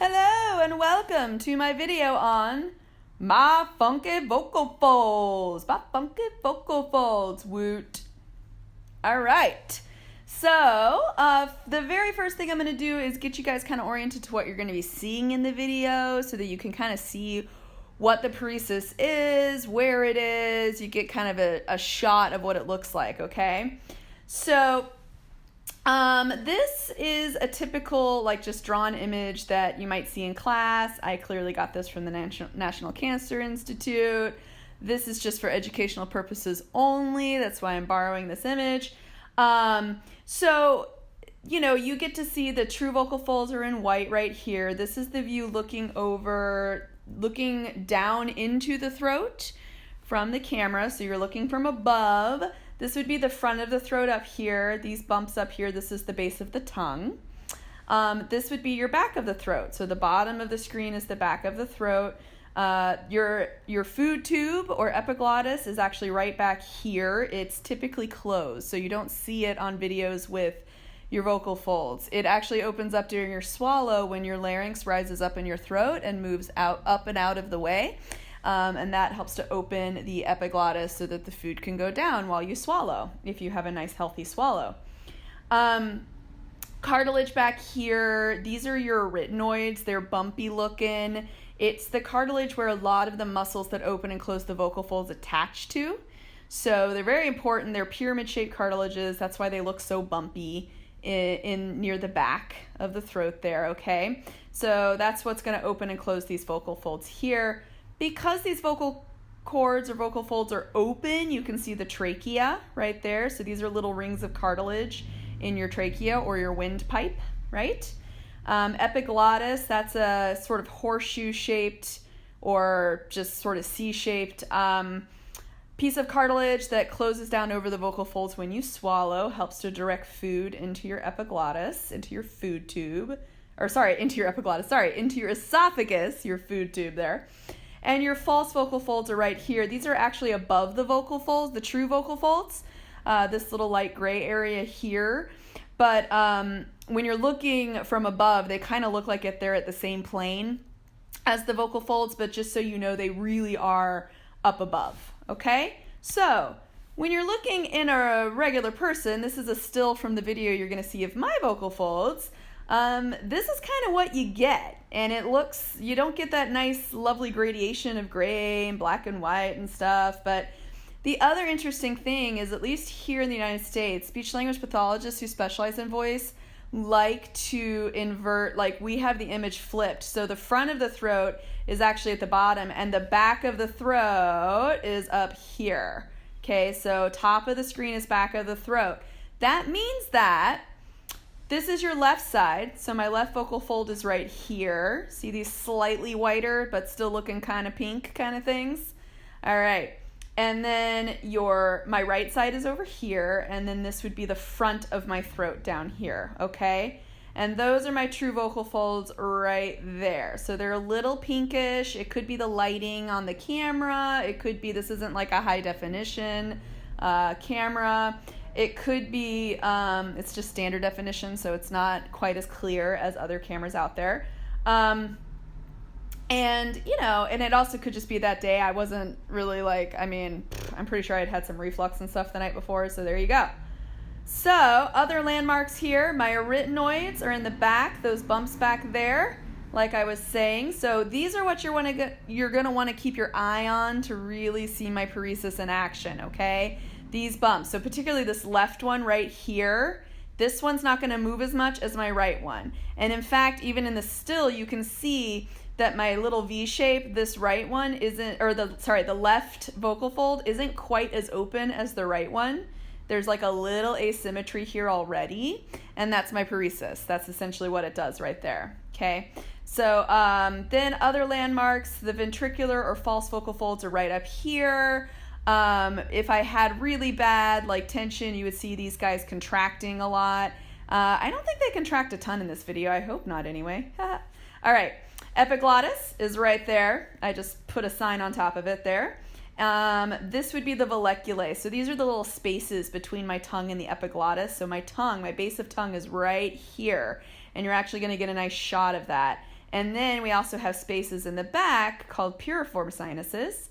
Hello and welcome to my video on my funky vocal folds. My funky vocal folds, woot. Alright, so the very first thing I'm going to do is get you guys kind of oriented to what you're going to be seeing in the video so that you can kind of see what the paresis is, where it is. You get kind of a shot of what it looks like, okay? So this is a typical, like, just drawn image that you might see in class. I clearly got this from the National Cancer Institute. This is just for educational purposes only. That's why I'm borrowing this image. So, you know, you get to see the true vocal folds are in white right here. This is the view looking down into the throat from the camera. So you're looking from above. This would be the front of the throat up here. These bumps up here, this is the base of the tongue. This would be your back of the throat. So the bottom of the screen is the back of the throat. Your food tube or epiglottis is actually right back here. It's typically closed, so you don't see it on videos with your vocal folds. It actually opens up during your swallow when your larynx rises up in your throat and moves up and out of the way. And that helps to open the epiglottis so that the food can go down while you swallow, if you have a nice healthy swallow. Cartilage back here, these are your arytenoids. They're bumpy looking. It's the cartilage where a lot of the muscles that open and close the vocal folds attach to. So they're very important. They're pyramid-shaped cartilages. That's why they look so bumpy in near the back of the throat there, okay? So that's what's going to open and close these vocal folds here. Because these vocal cords or vocal folds are open, you can see the trachea right there. So these are little rings of cartilage in your trachea or your windpipe, right? Epiglottis, that's a sort of horseshoe-shaped or just sort of C-shaped piece of cartilage that closes down over the vocal folds when you swallow, helps to direct food into your epiglottis, into your food tube, into your epiglottis, into your esophagus, your food tube there. And your false vocal folds are right here. These are actually above the vocal folds, the true vocal folds, this little light gray area here. But when you're looking from above, they kind of look like they're at the same plane as the vocal folds, but just so you know, they really are up above, okay? So when you're looking in a regular person, this is a still from the video you're going to see of my vocal folds. This is kind of what you get, and you don't get that nice lovely gradation of gray and black and white and stuff, but the other interesting thing is, at least here in the United States, speech language pathologists who specialize in voice like to invert, like we have the image flipped, so the front of the throat is actually at the bottom and the back of the throat is up here, okay? So top of the screen is back of the throat. That means that this is your left side, so my left vocal fold is right here. See these slightly whiter, but still looking kind of pink kind of things? All right, and then my right side is over here, and then this would be the front of my throat down here, okay? And those are my true vocal folds right there. So they're a little pinkish. It could be the lighting on the camera. It could be this isn't like a high definition camera. It could be, it's just standard definition, so it's not quite as clear as other cameras out there. And, you know, and it also could just be that day I wasn't really I'm pretty sure I'd had some reflux and stuff the night before, so there you go. So, other landmarks here, my arytenoids are in the back, those bumps back there, like I was saying. So these are what you're going to want to keep your eye on to really see my paresis in action, okay? These bumps, so particularly this left one right here, this one's not going to move as much as my right one. And in fact, even in the still, you can see that my little V shape, this right one the left vocal fold isn't quite as open as the right one. There's like a little asymmetry here already, and that's my paresis. That's essentially what it does right there, okay? So then other landmarks, the ventricular or false vocal folds are right up here. If I had really bad tension, you would see these guys contracting a lot. I don't think they contract a ton in this video. I hope not anyway. All right. Epiglottis is right there. I just put a sign on top of it there. This would be the valleculae. So these are the little spaces between my tongue and the epiglottis. So my base of tongue is right here. And you're actually going to get a nice shot of that. And then we also have spaces in the back called piriform sinuses.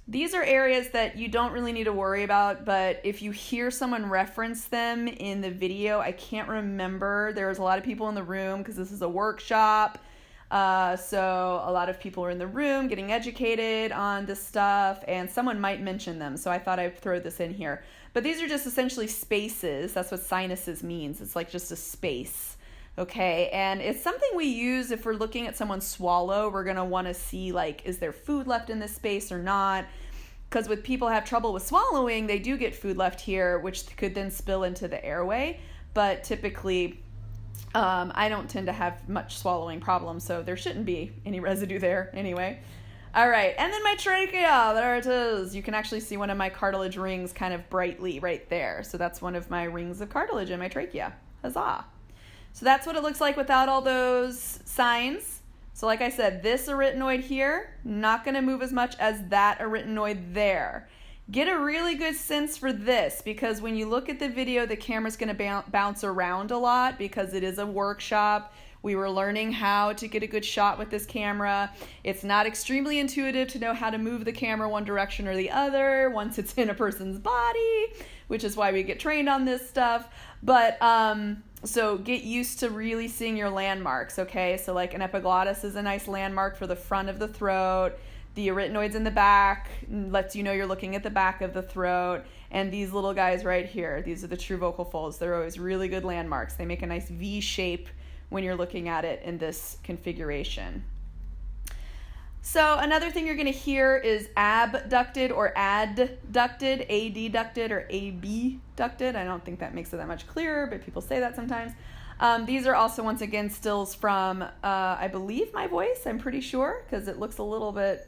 These are areas that you don't really need to worry about, but if you hear someone reference them in the video, I can't remember. There was a lot of people in the room because this is a workshop. So a lot of people are in the room getting educated on this stuff, and someone might mention them. So I thought I'd throw this in here. But these are just essentially spaces. That's what sinuses means. It's like just a space. Okay, and it's something we use if we're looking at someone swallow. We're going to want to see, like, is there food left in this space or not? Because with people who have trouble with swallowing, they do get food left here, which could then spill into the airway. But typically, I don't tend to have much swallowing problems, so there shouldn't be any residue there anyway. All right, and then my trachea, there it is. You can actually see one of my cartilage rings kind of brightly right there. So that's one of my rings of cartilage in my trachea. Huzzah. So that's what it looks like without all those signs. So like I said, this arytenoid here, not going to move as much as that arytenoid there. Get a really good sense for this, because when you look at the video, the camera's going to bounce around a lot because it is a workshop. We were learning how to get a good shot with this camera. It's not extremely intuitive to know how to move the camera one direction or the other once it's in a person's body, which is why we get trained on this stuff. But so get used to really seeing your landmarks, okay? So like an epiglottis is a nice landmark for the front of the throat. The arytenoids in the back lets you know you're looking at the back of the throat. And these little guys right here, these are the true vocal folds. They're always really good landmarks. They make a nice V shape when you're looking at it in this configuration. So another thing you're going to hear is abducted or adducted, adducted or abducted. I don't think that makes it that much clearer, but people say that sometimes. These are also, once again, stills from, I believe, my voice. I'm pretty sure, because it looks a little bit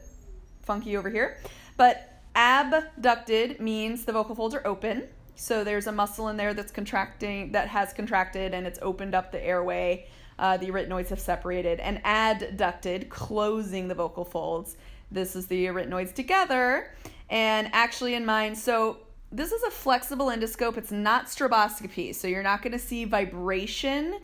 funky over here. But abducted means the vocal folds are open. So there's a muscle in there that's contracting, that has contracted, and it's opened up the airway. The arytenoids have separated. And adducted, closing the vocal folds. This is the arytenoids together. And actually in mine, so this is a flexible endoscope. It's not stroboscopy, so you're not going to see vibration.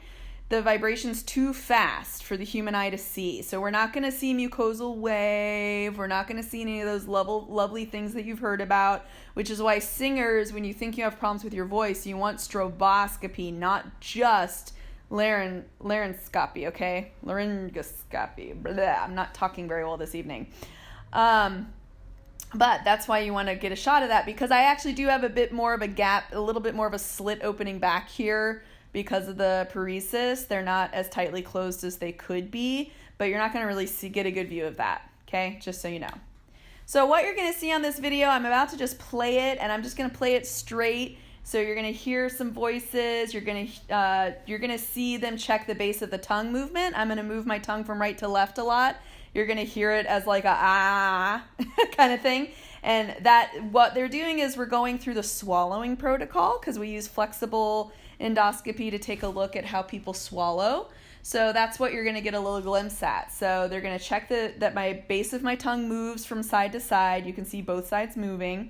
The vibration's too fast for the human eye to see. So we're not going to see mucosal wave. We're not going to see any of those lovely things that you've heard about, which is why singers, when you think you have problems with your voice, you want stroboscopy, not just laryngoscopy, okay? Laryngoscopy. Blah, I'm not talking very well this evening. But that's why you want to get a shot of that, because I actually do have a bit more of a gap, a little bit more of a slit opening back here because of the paresis. They're not as tightly closed as they could be, but you're not going to really get a good view of that, okay? Just so you know. So what you're going to see on this video, I'm about to just play it, and I'm just going to play it straight. So you're going to hear some voices. You're going to see them check the base of the tongue movement. I'm going to move my tongue from right to left a lot. You're going to hear it as like a ah kind of thing. And that what they're doing is we're going through the swallowing protocol, because we use flexible endoscopy to take a look at how people swallow. So that's what you're going to get a little glimpse at. So they're going to check that my base of my tongue moves from side to side. You can see both sides moving,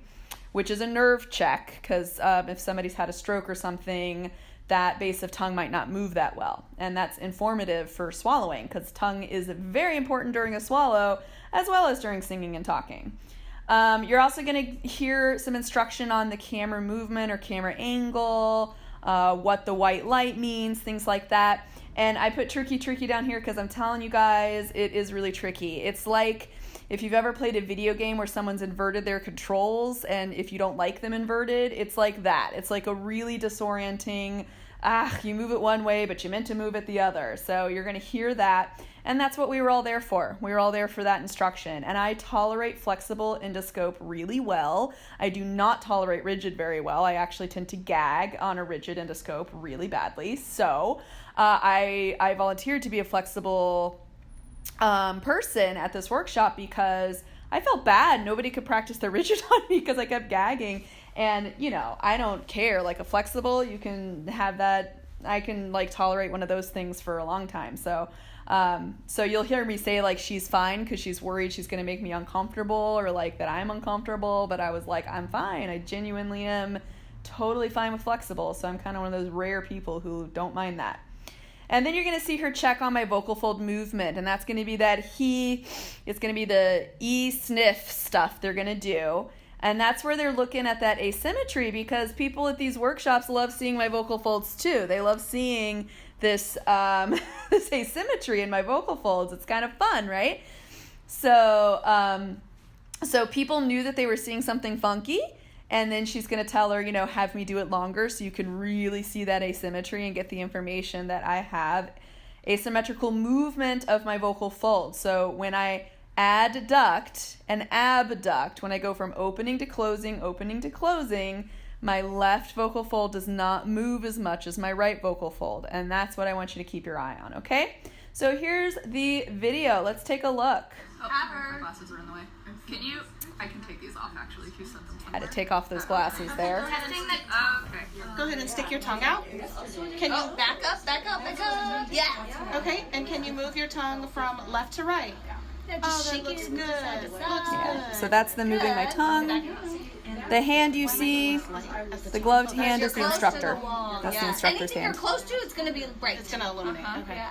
which is a nerve check, because if somebody's had a stroke or something, that base of tongue might not move that well. And that's informative for swallowing, because tongue is very important during a swallow as well as during singing and talking. You're also going to hear some instruction on the camera movement or camera angle, what the white light means, things like that. And I put tricky down here because I'm telling you guys, it is really tricky. It's like if you've ever played a video game where someone's inverted their controls, and if you don't like them inverted, it's like that. It's like a really disorienting, you move it one way, but you meant to move it the other. So you're going to hear that. And that's what we were all there for. We were all there for that instruction. And I tolerate flexible endoscope really well. I do not tolerate rigid very well. I actually tend to gag on a rigid endoscope really badly. So I volunteered to be a flexible person at this workshop because I felt bad. Nobody could practice the rigid on me because I kept gagging. And, you know, I don't care. Like a flexible, you can have that. I can like tolerate one of those things for a long time. So you'll hear me say like she's fine because she's worried she's going to make me uncomfortable, or like that I'm uncomfortable. But I was like, I'm fine. I genuinely am totally fine with flexible. So I'm kind of one of those rare people who don't mind that. And then you're going to see her check on my vocal fold movement, and that's going to be that it's going to be the sniff stuff they're going to do. And that's where they're looking at that asymmetry, because people at these workshops love seeing my vocal folds too. They love seeing this this asymmetry in my vocal folds. It's kind of fun, right? So so people knew that they were seeing something funky, and then she's going to tell her, have me do it longer so you can really see that asymmetry and get the information that I have asymmetrical movement of my vocal folds. So when I adduct and abduct, when I go from opening to closing, my left vocal fold does not move as much as my right vocal fold. And that's what I want you to keep your eye on, okay? So here's the video. Let's take a look. Oh, my glasses are in the way. I can take these off actually if you set them somewhere. Had to take off those glasses there. Okay. Go ahead and stick your tongue out. Can you back up? Yeah. Okay, and can you move your tongue from left to right? Just looks good. So that's the moving my tongue. The hand you see, the gloved hand is the instructor. That's the instructor's Anything hand. you're close to, it's going to be bright. It's gonna illuminate. Okay.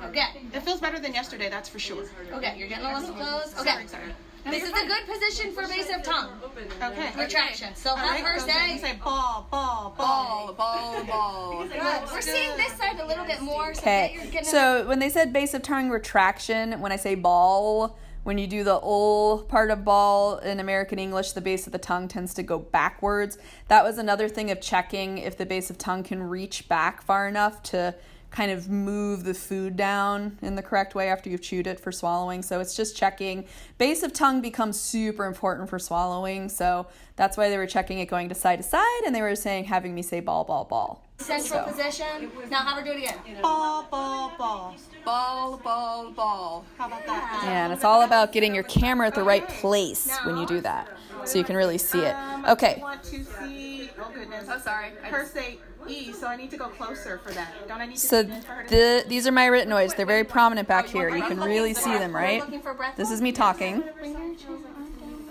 Okay. It feels better than yesterday, that's for sure. Okay, you're getting a little close. Okay. Sorry. This is a good position for base of tongue. Okay. Retraction. So have her Say ball. We're seeing this side a little bit more. Okay, so when they said base of tongue retraction, when I say ball, when you do the ul part of ball in American English, the base of the tongue tends to go backwards. That was another thing of checking if the base of tongue can reach back far enough to kind of move the food down in the correct way after you've chewed it for swallowing. So it's just checking. Base of tongue becomes super important for swallowing, so that's why they were checking it going to side, and they were having me say ball. Central position. Now have her do it again. Ball. Ball. How about that? Yeah, and it's all about getting your camera at the right place when you do that, so you can really see it. Okay. I want to see, oh goodness. Oh, sorry. Her say E, so I need to go closer for that. Don't I need to So zoom in for her to these are my arytenoids. They're very prominent back here. You can really see them, right? This is me talking.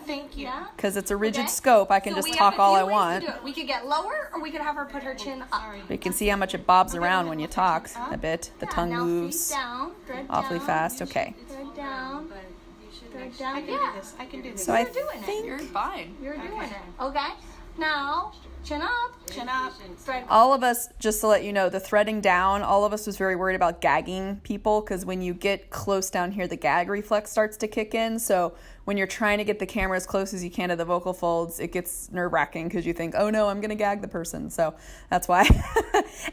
Thank you. Because it's a rigid scope, I can just talk all I want. We could get lower, or we could have her put her chin up. You can see how much it bobs around when you talk a bit. The tongue Now moves feet down, thread awfully down, fast. Okay. Thread down. Thread down. I can do this. I can do this. So I You're doing it. You're fine. You're doing it. Okay. Now, chin up. Chin up. Thread. All of us, just to let you know, the threading down, all of us was very worried about gagging people, because when you get close down here, the gag reflex starts to kick in. So when you're trying to get the camera as close as you can to the vocal folds, it gets nerve-wracking because you think, oh no, I'm going to gag the person. So that's why.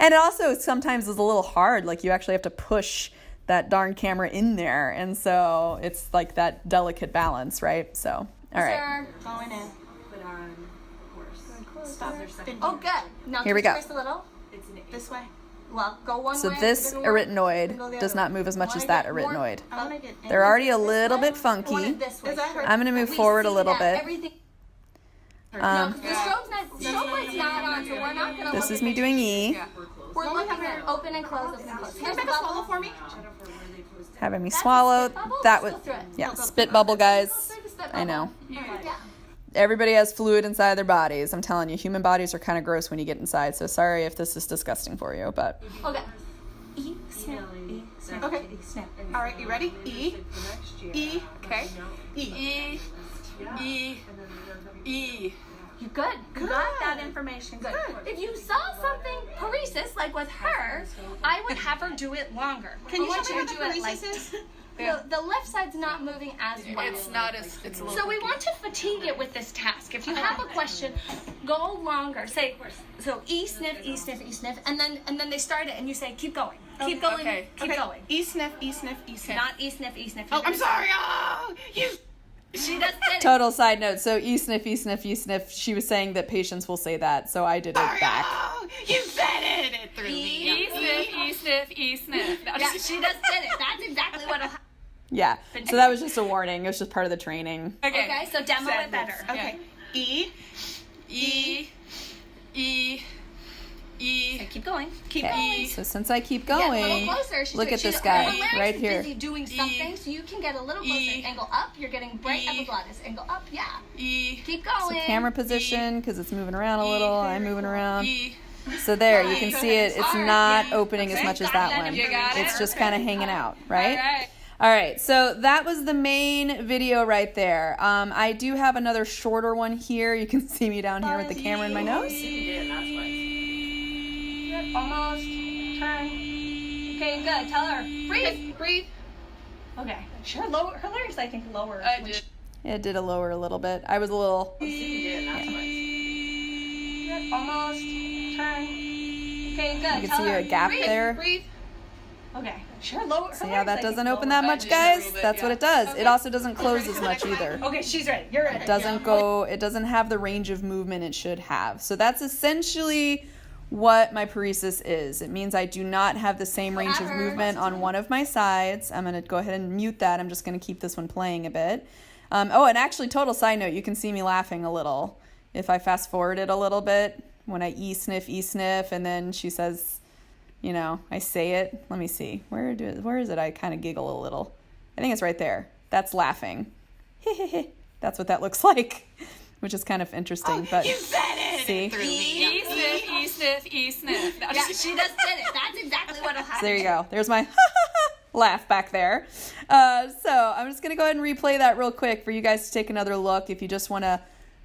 And it also sometimes is a little hard. Like you actually have to push that darn camera in there. And so it's like that delicate balance, right? So, all right. Going in. Stop. Oh, good. Now Here we go. twist a little. This way. Well, go one So way. this then one. arytenoid does not move as much as that arytenoid. I want to get in. They're already a little bit Go funky. this way. Is that her? I'm going to move We forward a see little that. bit. Everything. The stroke light's not on, so we're not going to This is me doing E, We're looking at open and close, open and close. Can you Here's make the a swallow bubble. for me? having me That's a swallow. spit bubble? That Go was, through it. yeah, spit bubble, guys. I know. Yeah. Everybody has fluid inside their bodies. I'm telling you, human bodies are kind of gross when you get inside. So sorry if this is disgusting for you, but. Okay. E, snap, E, snap, Okay. snap. All right, you ready? E. E. Okay. E. E. You good. You got that information. Good. If you saw something paresis, like with her, I would have her do it longer. Can you I want show me to what do it like paresis is? the left side's not moving as well. It's not as, it's a little. So we want to fatigue it with this task. If you have a question, go longer. Say so E sniff, E sniff, E sniff, and then they start it and you say keep going. Keep going. Okay. Keep going. E sniff, E sniff, E sniff. Not E sniff, E sniff. Oh, I'm sorry. Oh, you. She does it. Total side note. So E sniff, E sniff, E sniff. She was saying that patients will say that, so I did it back. Oh, you said it. It threw me. E sniff, E sniff, E sniff. Yeah, she does it. That's exactly what. Yeah. So that was just a warning. It was just part of the training. Okay, so demo it better. Okay. E. E. E. E. So keep going. Keep Okay. going. So since I keep Get a going, little closer. She's look doing- at this she's- guy her larynx right is here. busy doing something, so you can get a little closer. Angle up. You're getting bright epiglottis. Angle up. Yeah. E. Keep So going. camera position, because it's moving around a little. I'm moving around. E. So there, you can see it. It's not opening as much as that one. You got it? It's just kind of hanging out, right? All right. All right, so that was the main video right there. I do have another shorter one here. You can see me down here with the camera in my nose. Almost. Turn. Okay, good. Tell her. Breathe. Breathe. Okay. Her larynx, I think, lower. I did. It did a lower a little bit. I was a little... Almost. Turn. Okay, good. You can Tell see her. a gap there. Breathe. Okay. See how that doesn't open that much, guys? That's what it does. It also doesn't close as much either. Okay, she's ready. You're ready. It doesn't have the range of movement it should have. So that's essentially what my paresis is. It means I do not have the same range of movement on one of my sides. I'm going to go ahead and mute that. I'm just going to keep this one playing a bit. Oh, and actually, total side note, you can see me laughing a little. If I fast forward it a little bit, when I e-sniff, and then she says, you know, I say it. Let me see. Where is it? I kind of giggle a little. I think it's right there. That's laughing. That's what that looks like, which is kind of interesting. But You said it! see? E-sniff, E-sniff, E-sniff. Yeah, she just did it. That's exactly what happened. So there you go. There's my laugh back there. So I'm just going to go ahead and replay that real quick for you guys to take another look. If you just want to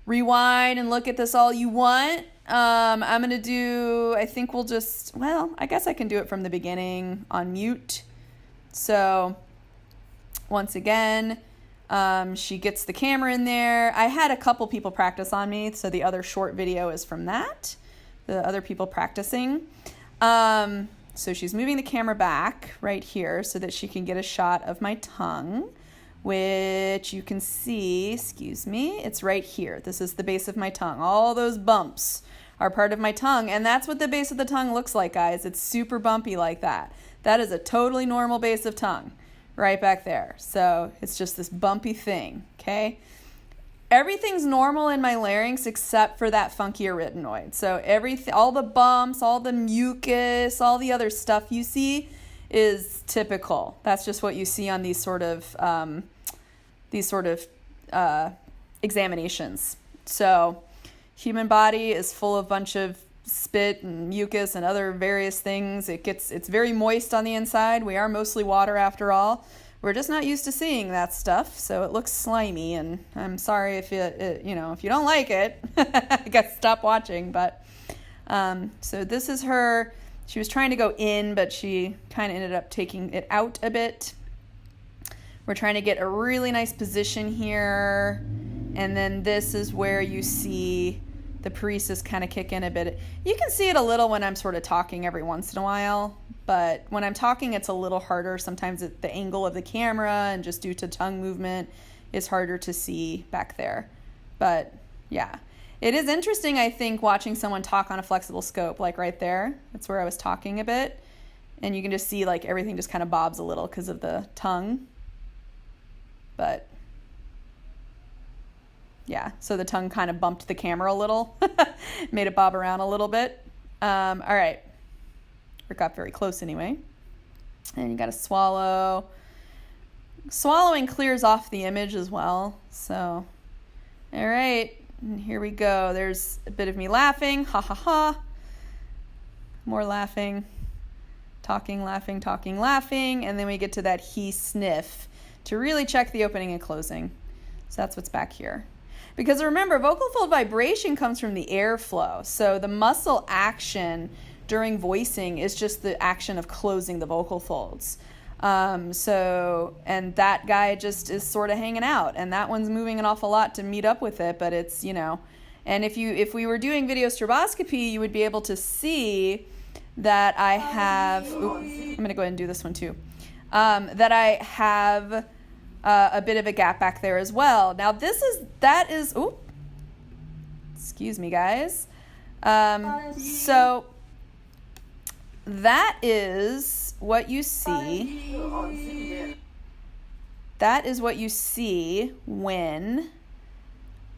rewind and look at this all you want. I'm going to do, I think we'll just, well, I guess I can do it from the beginning on mute. So once again, she gets the camera in there. I had a couple people practice on me, so the other short video is from that, the other people practicing. So she's moving the camera back right here so that she can get a shot of my tongue, which you can see, excuse me, it's right here. This is the base of my tongue. All those bumps are part of my tongue, and that's what the base of the tongue looks like, guys. It's super bumpy like that. That is a totally normal base of tongue right back there. So it's just this bumpy thing, okay? Everything's normal in my larynx except for that funky arytenoid. So all the bumps, all the mucus, all the other stuff you see is typical. That's just what you see on these sort of examinations. So human body is full of a bunch of spit and mucus and other various things. It's very moist on the inside. We are mostly water after all. We're just not used to seeing that stuff, so it looks slimy, and I'm sorry if if you don't like it, I guess stop watching. But so this is her. She was trying to go in, but she kind of ended up taking it out a bit. We're trying to get a really nice position here. And then this is where you see the paresis kind of kick in a bit. You can see it a little when I'm sort of talking every once in a while. But when I'm talking, it's a little harder. Sometimes the angle of the camera and just due to tongue movement is harder to see back there. But yeah. It is interesting, I think, watching someone talk on a flexible scope, like right there. That's where I was talking a bit. And you can just see like everything just kind of bobs a little because of the tongue. But yeah, so the tongue kind of bumped the camera a little, made it bob around a little bit. All right, it got very close anyway. And you got to swallow. Swallowing clears off the image as well. So, all right. And here we go. There's a bit of me laughing. Ha ha ha. More laughing. Talking, laughing, talking, laughing. And then we get to that he sniff to really check the opening and closing. So that's what's back here. Because remember, vocal fold vibration comes from the airflow. So the muscle action during voicing is just the action of closing the vocal folds. And that guy just is sort of hanging out, and that one's moving an awful lot to meet up with it, but it's, and if we were doing videostroboscopy, you would be able to see that I have, I'm going to go ahead and do this one too, that I have a bit of a gap back there as well. Now excuse me guys. So that is what you see. That is what you see when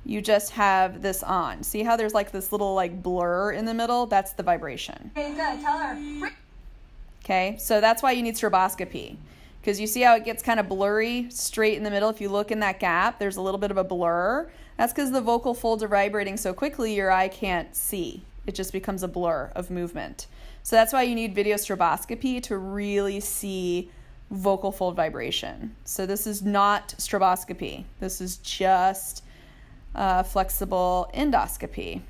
you just have this on. See how there's like this little like blur in the middle? That's the vibration. Okay, good. Tell her. Okay, so that's why you need stroboscopy. Because you see how it gets kind of blurry straight in the middle? If you look in that gap, there's a little bit of a blur. That's because the vocal folds are vibrating so quickly your eye can't see It just becomes a blur of movement. So that's why you need videostroboscopy to really see vocal fold vibration. So this is not stroboscopy. This is just flexible endoscopy.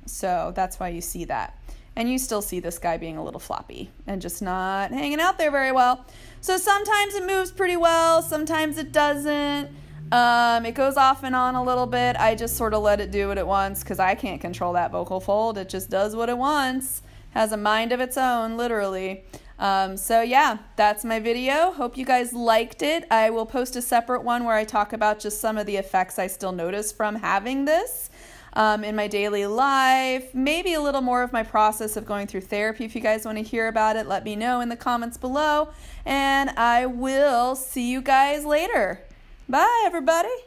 So that's why you see that. And you still see this guy being a little floppy and just not hanging out there very well. So sometimes it moves pretty well, sometimes it doesn't. It goes off and on a little bit. I just sort of let it do what it wants because I can't control that vocal fold. It just does what it wants. Has a mind of its own, literally. So yeah, that's my video. Hope you guys liked it. I will post a separate one where I talk about just some of the effects I still notice from having this in my daily life. Maybe a little more of my process of going through therapy. If you guys want to hear about it, let me know in the comments below. And I will see you guys later. Bye, everybody.